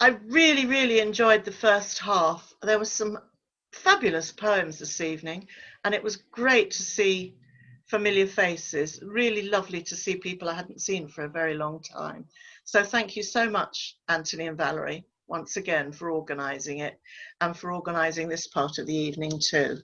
I really, really enjoyed the first half. There were some fabulous poems this evening, and it was great to see familiar faces. Really lovely to see people I hadn't seen for a very long time. So thank you so much, Anthony and Valerie, once again for organising it and for organising this part of the evening too.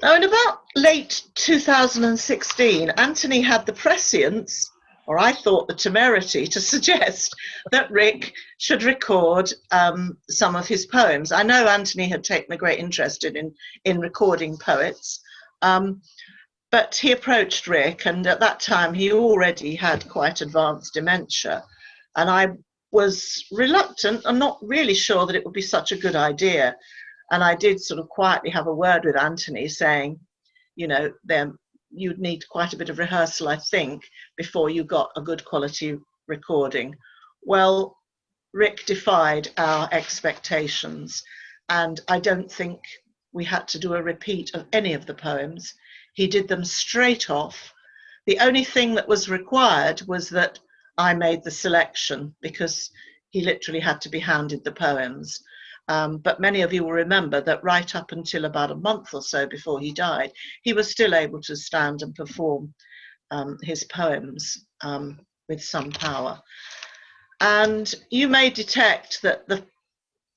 Now, in about late 2016, Anthony had the prescience, or I thought the temerity, to suggest that Rik should record some of his poems. I know Anthony had taken a great interest in recording poets, but he approached Rik, and at that time he already had quite advanced dementia, and I was reluctant and not really sure that it would be such a good idea. And I did sort of quietly have a word with Anthony saying, you know, you'd need quite a bit of rehearsal, I think, before you got a good quality recording. Well, Rik defied our expectations, and I don't think we had to do a repeat of any of the poems. He did them straight off. The only thing that was required was that I made the selection, because he literally had to be handed the poems. But many of you will remember that right up until about a month or so before he died, he was still able to stand and perform his poems with some power. And you may detect that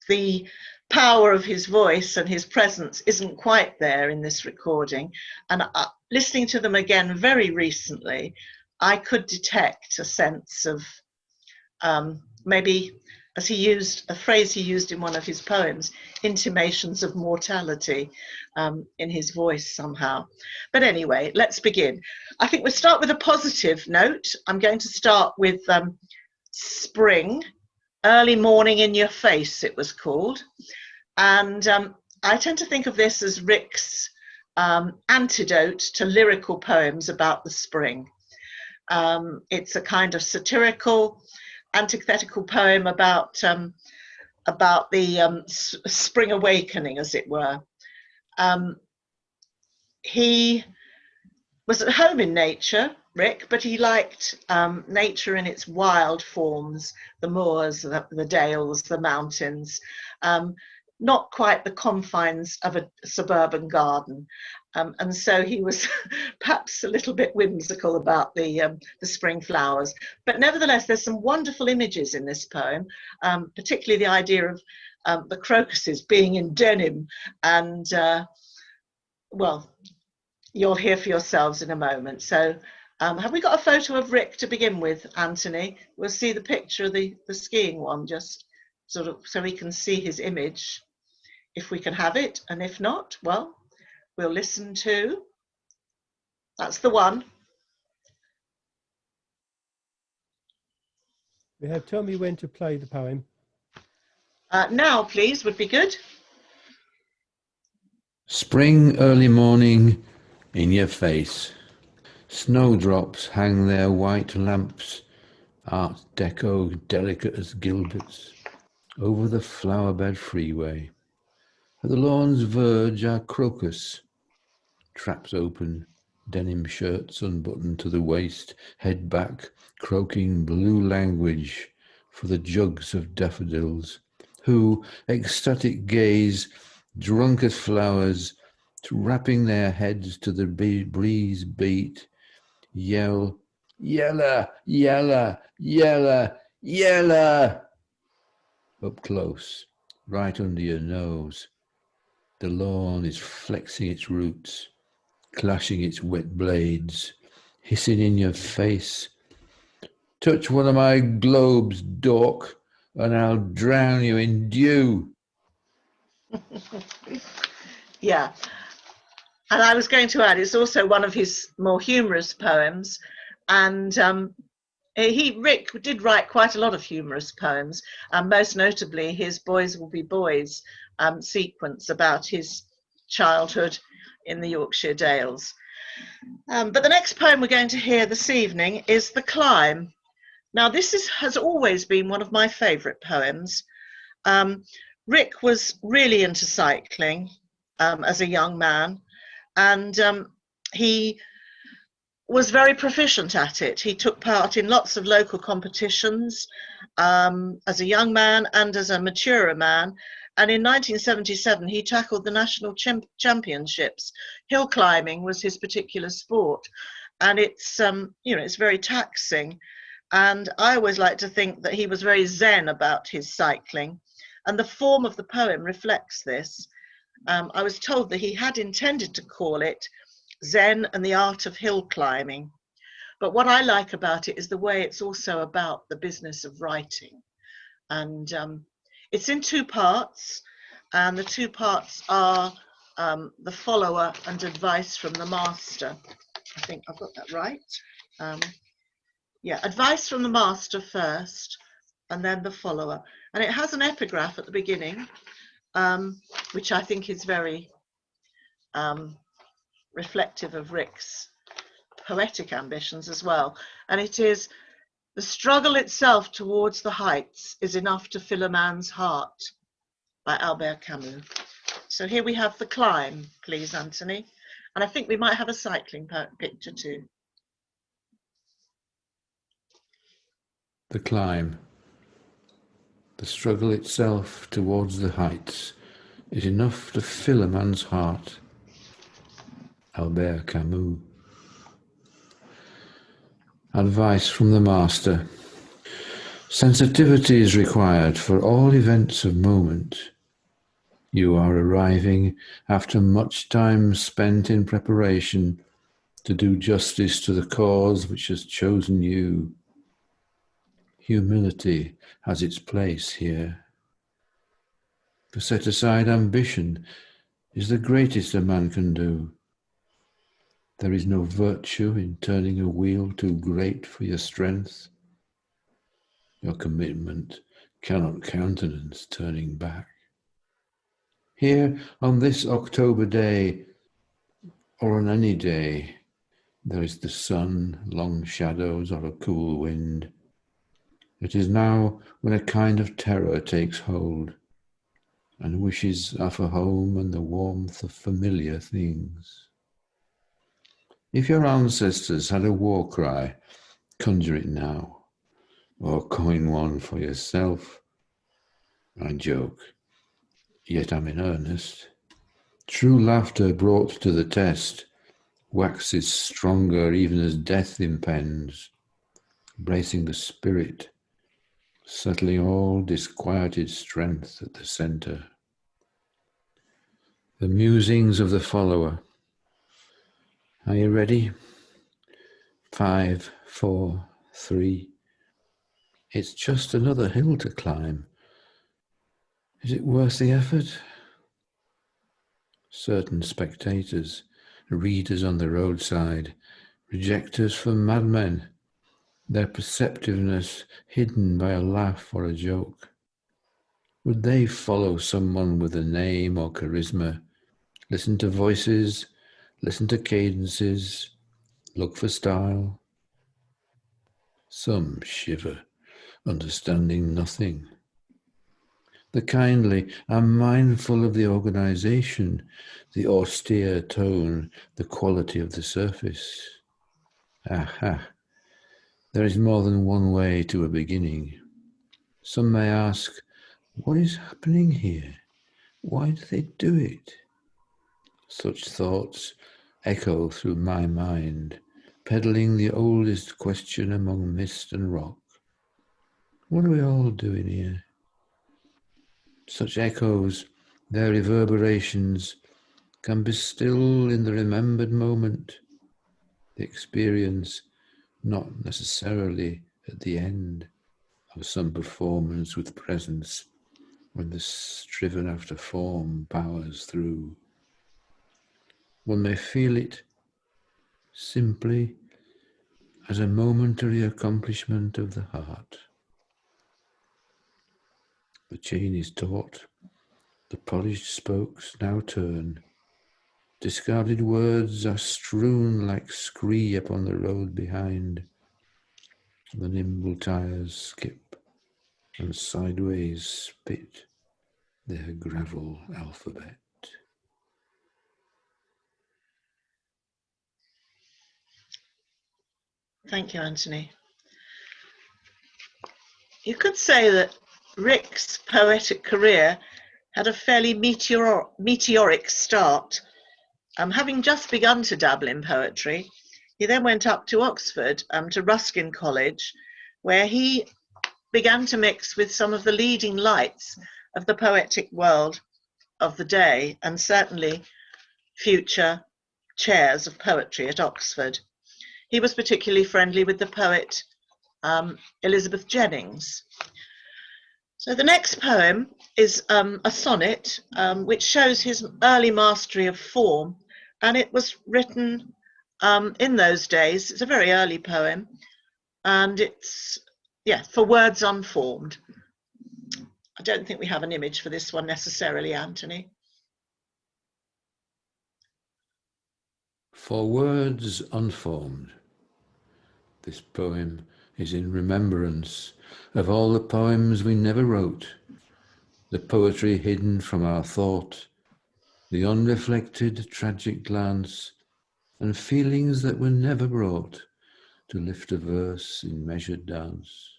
the power of his voice and his presence isn't quite there in this recording. And listening to them again very recently, I could detect a sense of maybe, as he used a phrase he used in one of his poems, intimations of mortality in his voice somehow. But anyway, let's begin. I think we'll start with a positive note. I'm going to start with Spring, Early Morning in Your Face, it was called. And I tend to think of this as Rik's antidote to lyrical poems about the spring. It's a kind of satirical, antithetical poem about the spring awakening, as it were. He was at home in nature, Rik, but he liked nature in its wild forms, the moors, the dales, the mountains, not quite the confines of a suburban garden. And so he was perhaps a little bit whimsical about the spring flowers. But nevertheless, there's some wonderful images in this poem, particularly the idea of the crocuses being in denim. And, well, you'll hear for yourselves in a moment. So have we got a photo of Rik to begin with, Anthony? We'll see the picture of the skiing one, just sort of so we can see his image, if we can have it. And if not, well, we'll listen to, that's the one. We have tell me when to play the poem. Now, please, would be good. Spring early morning in your face. Snowdrops hang their white lamps, Art Deco delicate as Gilbert's, over the flowerbed freeway. At the lawn's verge are crocus, traps open, denim shirts unbuttoned to the waist, head back, croaking blue language for the jugs of daffodils, who, ecstatic gaze, drunk as flowers, wrapping their heads to the breeze beat, yell, yella, yella, yella, yella, up close, right under your nose. The lawn is flexing its roots, clashing its wet blades, hissing in your face. Touch one of my globes, dork, and I'll drown you in dew. Yeah. And I was going to add, it's also one of his more humorous poems. And Rik did write quite a lot of humorous poems, and most notably his Boys Will Be Boys sequence about his childhood in the Yorkshire Dales. But the next poem we're going to hear this evening is The Climb. Now, this has always been one of my favourite poems. Rik was really into cycling as a young man, and he was very proficient at it. He took part in lots of local competitions as a young man and as a maturer man. And in 1977, he tackled the national championships. Hill climbing was his particular sport, and it's it's very taxing. And I always like to think that he was very zen about his cycling, and the form of the poem reflects this. I was told that he had intended to call it Zen and the Art of Hill Climbing. But what I like about it is the way it's also about the business of writing. And it's in two parts, and the two parts are the follower and advice from the master. I think I've got that right. Yeah, advice from the master first, and then the follower. And it has an epigraph at the beginning, which I think is very reflective of Rik's poetic ambitions as well. And it is, the struggle itself towards the heights is enough to fill a man's heart, by Albert Camus. So here we have the climb, please, Anthony. And I think we might have a cycling picture too. The climb. The struggle itself towards the heights is enough to fill a man's heart. Albert Camus. Advice from the master. Sensitivity is required for all events of moment. You are arriving after much time spent in preparation to do justice to the cause which has chosen you. Humility has its place here. To set aside ambition is the greatest a man can do. There is no virtue in turning a wheel too great for your strength. Your commitment cannot countenance turning back. Here on this October day, or on any day, there is the sun, long shadows, or a cool wind. It is now when a kind of terror takes hold, and wishes are for home and the warmth of familiar things. If your ancestors had a war cry, conjure it now, or coin one for yourself. I joke, yet I'm in earnest. True laughter brought to the test waxes stronger even as death impends, bracing the spirit, settling all disquieted strength at the centre. The musings of the follower. Are you ready? 5, 4, 3. It's just another hill to climb. Is it worth the effort? Certain spectators, readers on the roadside, reject us for madmen, their perceptiveness hidden by a laugh or a joke. Would they follow someone with a name or charisma, listen to voices, listen to cadences, look for style? Some shiver, understanding nothing. The kindly are mindful of the organization, the austere tone, the quality of the surface. Aha! There is more than one way to a beginning. Some may ask, what is happening here? Why do they do it? Such thoughts echo through my mind, peddling the oldest question among mist and rock. What are we all doing here? Such echoes, their reverberations, can be still in the remembered moment, the experience not necessarily at the end of some performance with presence, when the striven after form powers through. One may feel it simply as a momentary accomplishment of the heart. The chain is taut, the polished spokes now turn. Discarded words are strewn like scree upon the road behind. The nimble tires skip and sideways spit their gravel alphabet. Thank you, Anthony. You could say that Rik's poetic career had a fairly meteoric start. Having just begun to dabble in poetry, he then went up to Oxford, to Ruskin College, where he began to mix with some of the leading lights of the poetic world of the day, and certainly future chairs of poetry at Oxford. He was particularly friendly with the poet Elizabeth Jennings. So the next poem is a sonnet, which shows his early mastery of form, and it was written in those days. It's a very early poem, and it's, yeah, for words unformed. I don't think we have an image for this one necessarily, Anthony. For words unformed. This poem is in remembrance of all the poems we never wrote, the poetry hidden from our thought, the unreflected tragic glance, and feelings that were never brought to lift a verse in measured dance.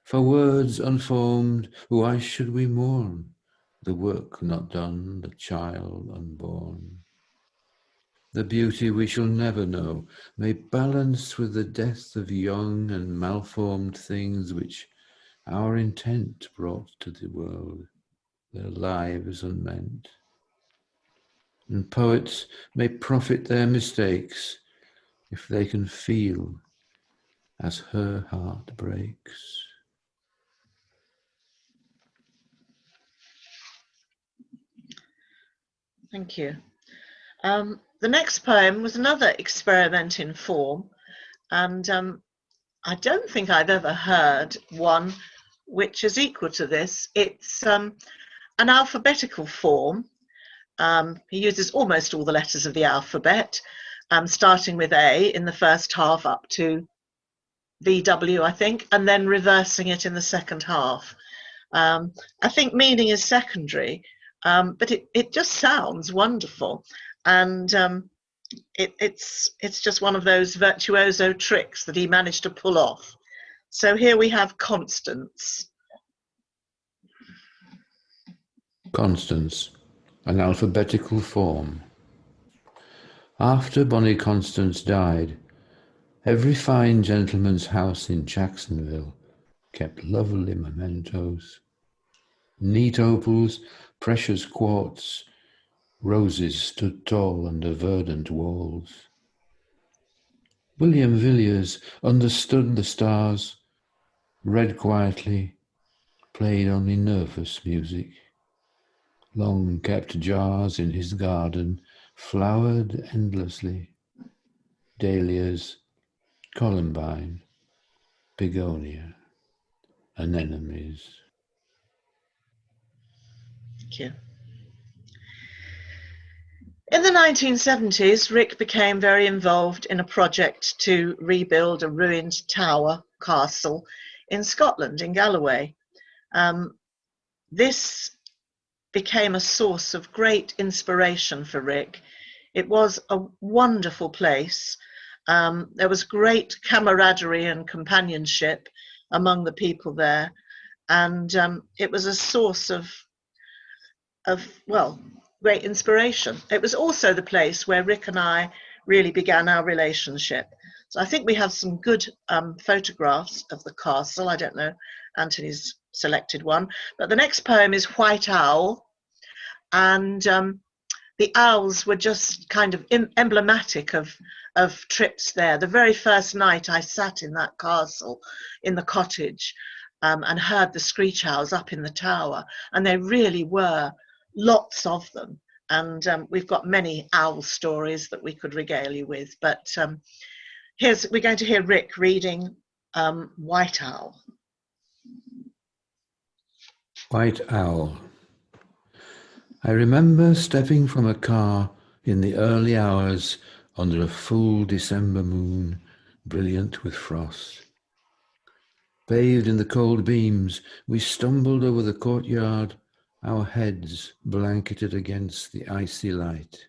For words unformed, why should we mourn the work not done, the child unborn? The beauty we shall never know may balance with the death of young and malformed things which our intent brought to the world, their lives unmeant. And poets may profit their mistakes if they can feel as her heart breaks. Thank you. The next poem was another experiment in form, and I don't think I've ever heard one which is equal to this. It's an alphabetical form. He uses almost all the letters of the alphabet, starting with A in the first half up to VW, I think, and then reversing it in the second half. I think meaning is secondary, but it just sounds wonderful. And it's just one of those virtuoso tricks that he managed to pull off. So here we have Constance. Constance, an alphabetical form. After bonny Constance died, every fine gentleman's house in Jacksonville kept lovely mementos. Neat opals, precious quartz, roses stood tall under verdant walls. William Villiers understood the stars, read quietly, played only nervous music. Long kept jars in his garden flowered endlessly. Dahlias, columbine, begonia, anemones. Thank you. In the 1970s, Rik became very involved in a project to rebuild a ruined tower castle in Scotland, in Galloway. This became a source of great inspiration for Rik. It was a wonderful place. There was great camaraderie and companionship among the people there, and it was a source of well, great inspiration. It was also the place where Rik and I really began our relationship. So I think we have some good photographs of the castle. I don't know, Anthony's selected one. But the next poem is White Owl. And the owls were just kind of emblematic of trips there. The very first night I sat in that castle, in the cottage, and heard the screech owls up in the tower. And they really were lots of them, and we've got many owl stories that we could regale you with, but we're going to hear Rik reading White Owl. White Owl. I remember stepping from a car in the early hours under a full December moon, brilliant with frost. Bathed in the cold beams, we stumbled over the courtyard, our heads blanketed against the icy light.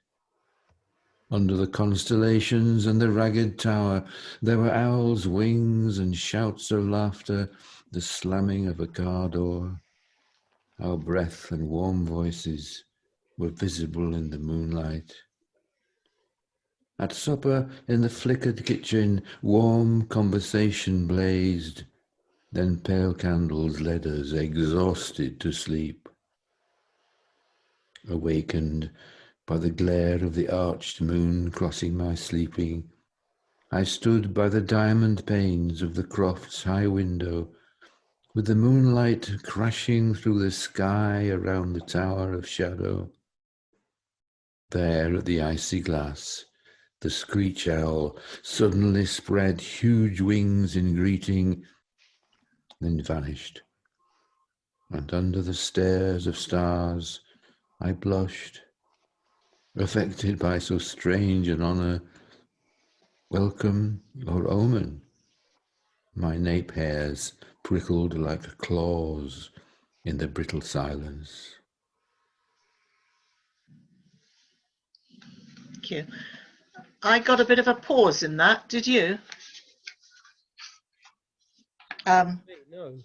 Under the constellations and the ragged tower, there were owls' wings and shouts of laughter, the slamming of a car door. Our breath and warm voices were visible in the moonlight. At supper, in the flickered kitchen, warm conversation blazed. Then pale candles led us, exhausted, to sleep. Awakened by the glare of the arched moon crossing my sleeping, I stood by the diamond panes of the croft's high window, with the moonlight crashing through the sky around the tower of shadow. There at the icy glass, the screech owl suddenly spread huge wings in greeting, then vanished. And under the stares of stars, I blushed, affected by so strange an honour. Welcome or omen? My nape hairs prickled like claws in the brittle silence. Thank you. I got a bit of a pause in that. Did you? No.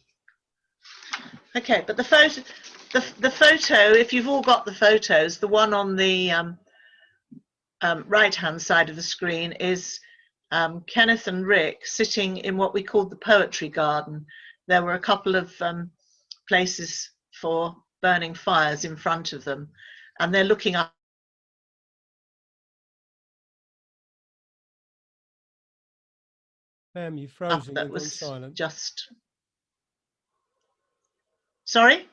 Okay, but the photo, if you've all got the photos, the one on the right-hand side of the screen is Kenneth and Rik sitting in what we called the poetry garden. There were a couple of places for burning fires in front of them, and they're looking up. Pam, you've frozen That and gone was silent. just. Sorry?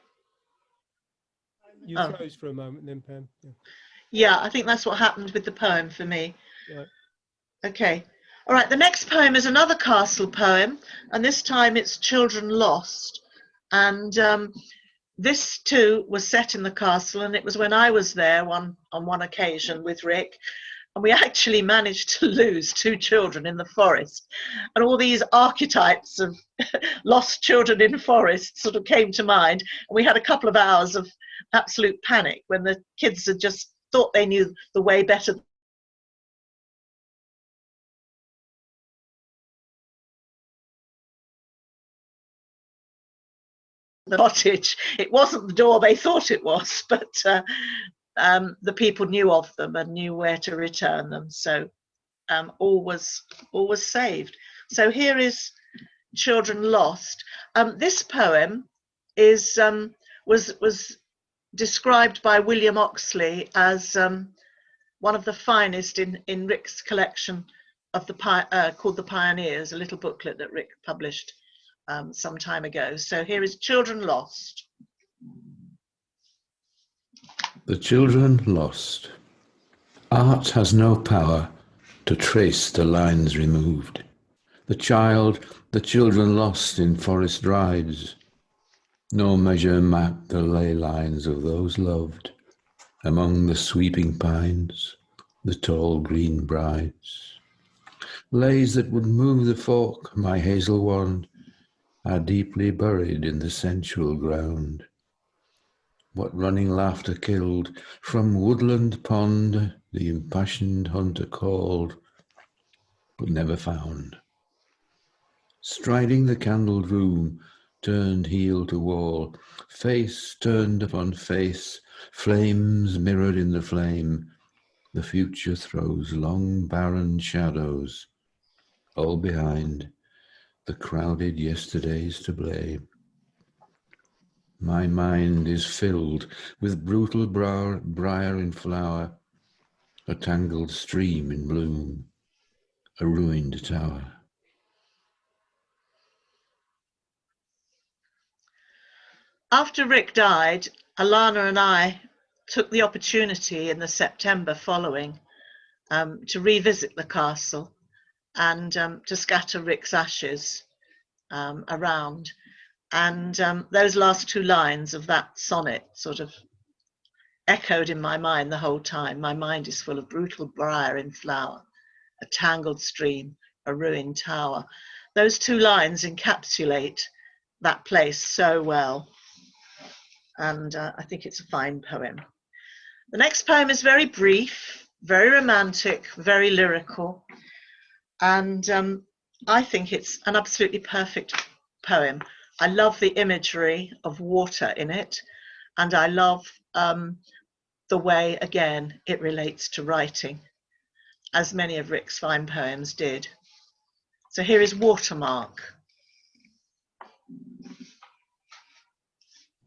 You froze for a moment then, Pam. Yeah, I think that's what happened with the poem for me. Right. Okay. All right, the next poem is another castle poem, and this time it's Children Lost. And this too was set in the castle, and it was when I was there on one occasion with Rik, and we actually managed to lose 2 children in the forest. And all these archetypes of lost children in forests sort of came to mind. And we had a couple of hours of absolute panic when the kids had just thought they knew the way better the cottage. It wasn't the door they thought it was, but the people knew of them and knew where to return them. So all was saved. So here is Children Lost. This poem is was described by William Oxley as one of the finest in Rik's collection of called The Pioneers, a little booklet that Rik published some time ago. So here is Children Lost. The children lost. Art has no power to trace the lines removed. The children lost in forest rides. No measure mapped the ley lines of those loved. Among the sweeping pines, the tall green brides. Lays that would move the folk, my hazel wand, are deeply buried in the sensual ground. What running laughter killed, from woodland pond the impassioned hunter called, but never found. Striding the candled room, turned heel to wall, face turned upon face, flames mirrored in the flame, the future throws long barren shadows, all behind, the crowded yesterdays to blame. My mind is filled with brutal briar in flower, a tangled stream in bloom, a ruined tower. After Rik died, Alana and I took the opportunity in the September following to revisit the castle and to scatter Rik's ashes around. And those last 2 lines of that sonnet sort of echoed in my mind the whole time. My mind is full of brutal briar in flower, a tangled stream, a ruined tower. Those 2 lines encapsulate that place so well. And I think it's a fine poem. The next poem is very brief. very romantic, very lyrical, and I think it's an absolutely perfect poem. I love the imagery of water in it, and I love the way, again, it relates to writing, as many of Rik's fine poems did. So here is Watermark.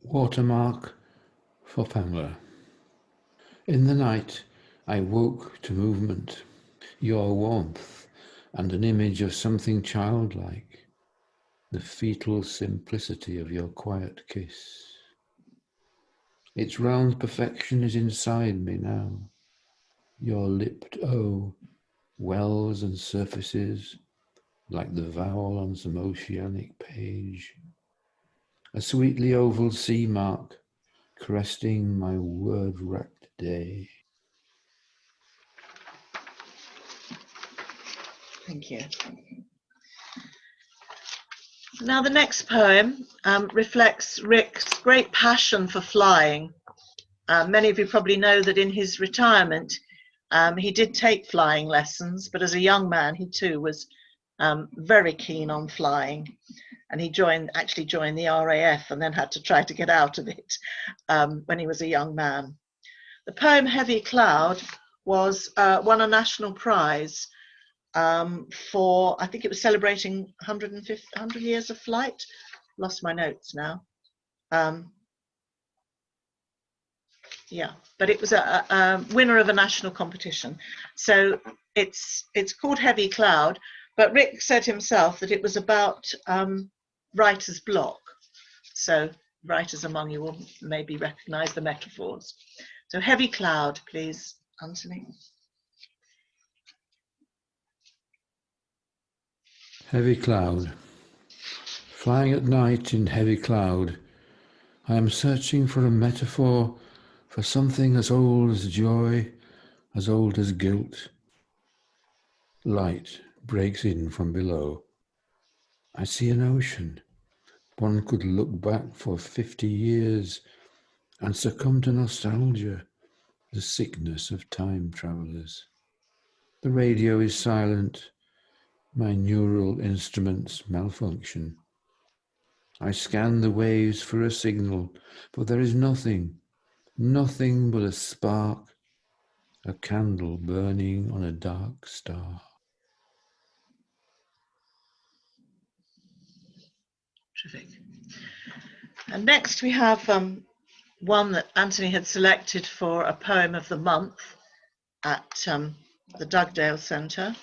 Watermark for Pamela. In the night, I woke to movement, your warmth, and an image of something childlike, the fetal simplicity of your quiet kiss. Its round perfection is inside me now. Your lipped O wells and surfaces like the vowel on some oceanic page. A sweetly oval sea mark cresting my word-racked day. Thank you. Now the next poem reflects Rik's great passion for flying. Many of you probably know that in his retirement, he did take flying lessons, but as a young man, he too was very keen on flying. And he actually joined the RAF and then had to try to get out of it when he was a young man. The poem Heavy Cloud won a national prize for, I think it was celebrating 100 years of flight. Lost my notes now. Yeah, but it was a winner of a national competition. So it's called Heavy Cloud, but Rik said himself that it was about writer's block. So writers among you will maybe recognize the metaphors. So Heavy Cloud, please, Anthony. Heavy cloud. Flying at night in heavy cloud, I am searching for a metaphor for something as old as joy, as old as guilt. Light breaks in from below. I see an ocean. One could look back for 50 years and succumb to nostalgia, the sickness of time travellers. The radio is silent. My neural instruments malfunction. I scan the waves for a signal, but there is nothing but a spark, a candle burning on a dark star. Terrific. And next we have one that Anthony had selected for a poem of the month at the Dugdale Centre.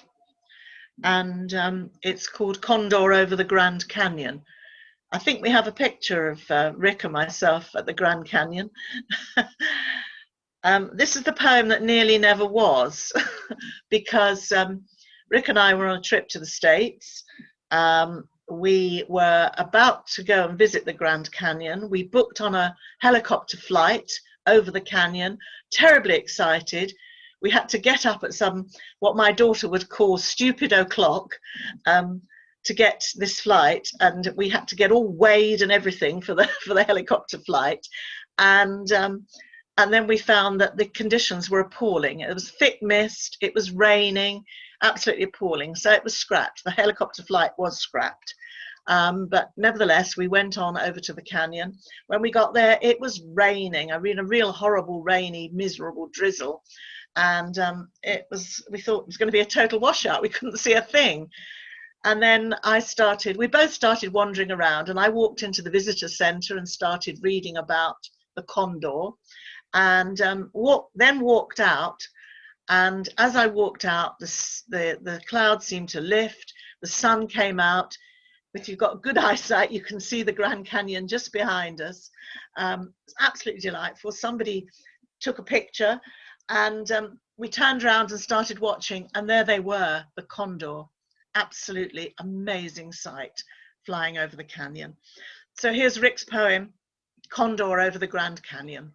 And it's called Condor Over the Grand Canyon. I think we have a picture of Rik and myself at the Grand Canyon. This is the poem that nearly never was, because Rik and I were on a trip to the States. We were about to go and visit the Grand Canyon. We booked on a helicopter flight over the canyon, terribly excited. We had to get up at what my daughter would call stupid o'clock to get this flight, and we had to get all weighed and everything for the helicopter flight, and then we found that the conditions were appalling. It was thick mist, it was raining, absolutely appalling. So it was scrapped. The helicopter flight was scrapped. But nevertheless, we went on over to the canyon. When we got there, it was raining. I mean, a real horrible, rainy, miserable drizzle. And we thought it was going to be a total washout. We couldn't see a thing. And then we both started wandering around, and I walked into the visitor center and started reading about the condor, and then walked out. And as I walked out, the clouds seemed to lift, the sun came out. If you've got good eyesight, you can see the Grand Canyon just behind us. It's absolutely delightful. Somebody took a picture, and we turned around and started watching, and there they were, the condor. Absolutely amazing sight flying over the canyon. So here's Rik's poem, Condor Over the Grand Canyon.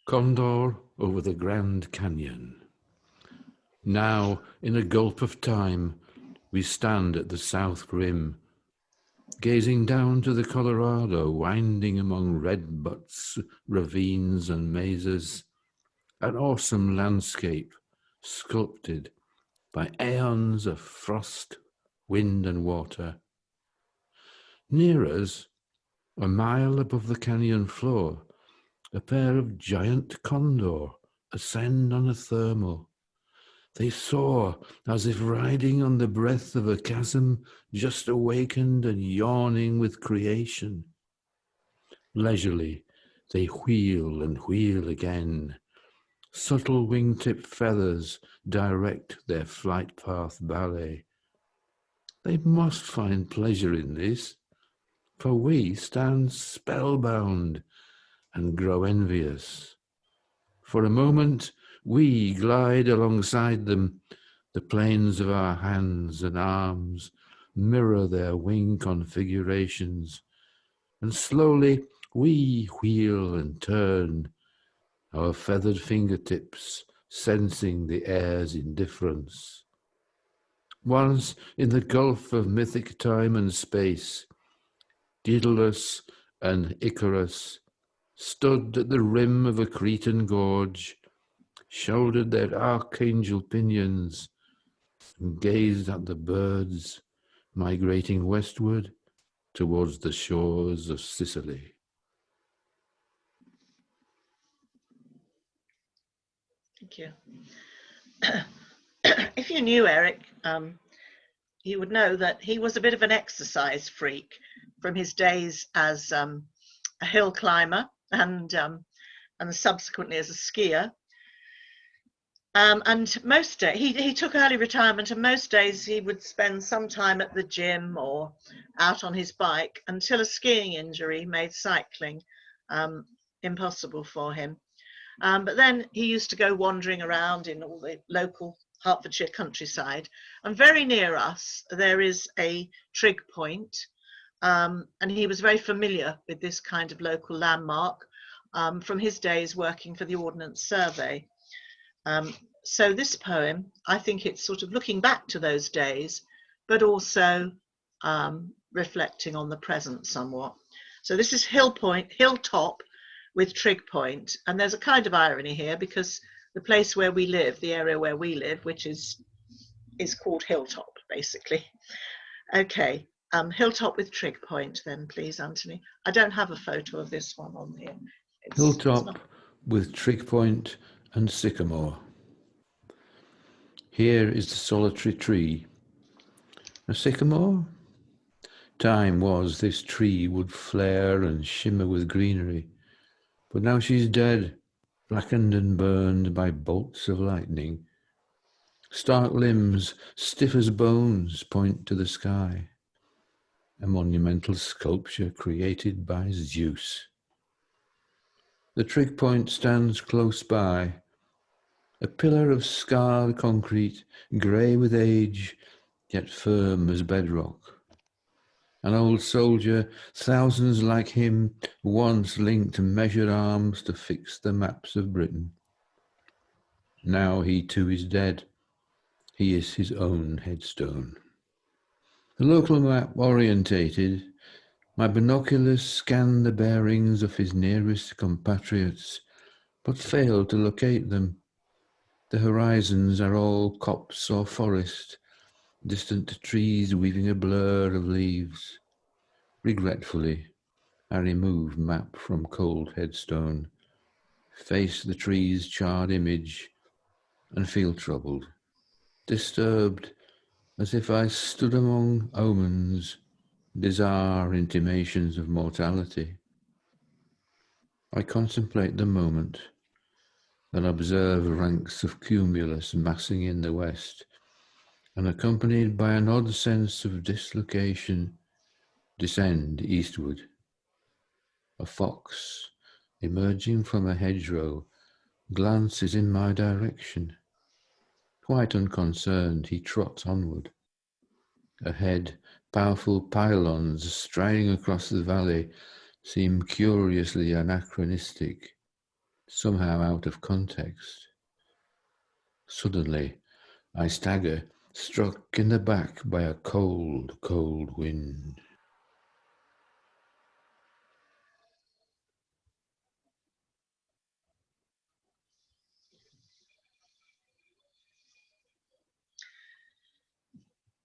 Condor over the Grand Canyon. Now, in a gulp of time, we stand at the south rim, gazing down to the Colorado winding among red butts, ravines and mazes. an awesome landscape sculpted by aeons of frost, wind, and water. Near us, a mile above the canyon floor, a pair of giant condor ascend on a thermal. They soar as if riding on the breath of a chasm just awakened and yawning with creation. Leisurely, they wheel and wheel again. Subtle wingtip feathers direct their flight path ballet. They must find pleasure in this, for we stand spellbound and grow envious. For a moment, we glide alongside them. The planes of our hands and arms mirror their wing configurations, and slowly we wheel and turn, our feathered fingertips sensing the air's indifference. Once in the gulf of mythic time and space, Daedalus and Icarus stood at the rim of a Cretan gorge, shouldered their archangel pinions, and gazed at the birds migrating westward towards the shores of Sicily. Thank you. If you knew Eric, you would know that he was a bit of an exercise freak from his days as a hill climber and subsequently as a skier. And most days he took early retirement, and most days he would spend some time at the gym or out on his bike until a skiing injury made cycling impossible for him. But then he used to go wandering around in all the local Hertfordshire countryside, and very near us there is a trig point, and he was very familiar with this kind of local landmark from his days working for the Ordnance Survey. So this poem, I think it's sort of looking back to those days, but also reflecting on the present somewhat. So this is Hilltop with trig point, and there's a kind of irony here because the place where we live, the area where we live, which is called Hilltop, basically. Okay, Hilltop with trig point then, please, Anthony. I don't have a photo of this one on here. Hilltop with trig point and sycamore. Here is the solitary tree. A sycamore? Time was this tree would flare and shimmer with greenery, but now she's dead, blackened and burned by bolts of lightning. Stark limbs, stiff as bones, point to the sky. A monumental sculpture created by Zeus. The trig point stands close by, a pillar of scarred concrete, grey with age, yet firm as bedrock. An old soldier, thousands like him, once linked measured arms to fix the maps of Britain. Now he too is dead. He is his own headstone. The local map orientated, my binoculars scanned the bearings of his nearest compatriots, but failed to locate them. The horizons are all copse or forest, distant trees weaving a blur of leaves. Regretfully, I remove map from cold headstone, face the tree's charred image, and feel troubled, disturbed, as if I stood among omens, bizarre intimations of mortality. I contemplate the moment, then observe ranks of cumulus massing in the west, and accompanied by an odd sense of dislocation, descend eastward. A fox, emerging from a hedgerow, glances in my direction. Quite unconcerned, he trots onward. Ahead, powerful pylons striding across the valley seem curiously anachronistic, somehow out of context. Suddenly, I stagger, struck in the back by a cold, cold wind.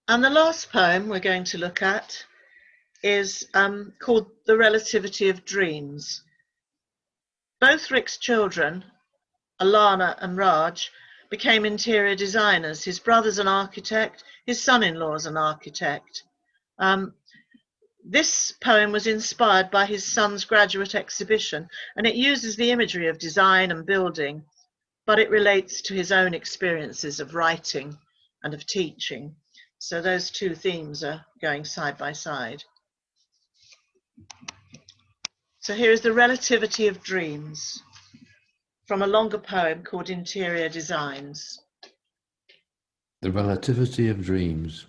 And the last poem we're going to look at is called The Relativity of Dreams. Both Rik's children, Alana and Raj, became interior designers. His brother's an architect, his son-in-law's an architect. This poem was inspired by his son's graduate exhibition, and it uses the imagery of design and building, but it relates to his own experiences of writing and of teaching. So those two themes are going side by side. So here is The Relativity of Dreams from a longer poem called Interior Designs. The Relativity of Dreams.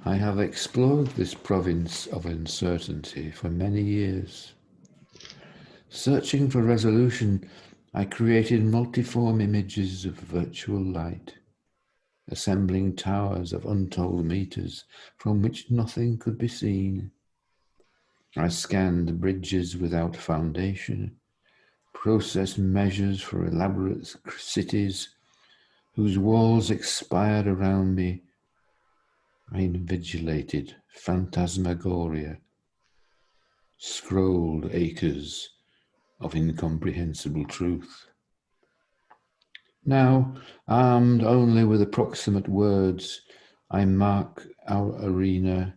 I have explored this province of uncertainty for many years. Searching for resolution, I created multiform images of virtual light, assembling towers of untold meters from which nothing could be seen. I scanned bridges without foundation, processed measures for elaborate cities whose walls expired around me. I invigilated phantasmagoria, scrolled acres of incomprehensible truth. Now, armed only with approximate words, I mark our arena,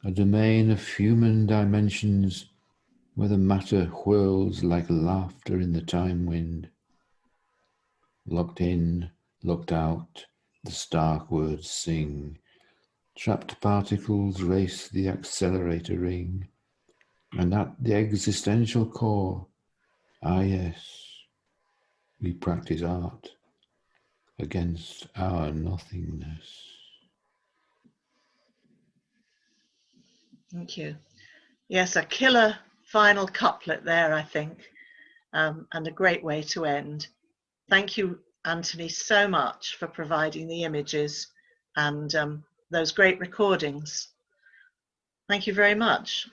a domain of human dimensions where the matter whirls like laughter in the time wind. Locked in, locked out, the stark words sing. Trapped particles race the accelerator ring. And at the existential core, yes, we practice art against our nothingness. Thank you. Yes, a killer final couplet there, I think, and a great way to end. Thank you, Anthony, so much for providing the images and those great recordings. Thank you very much.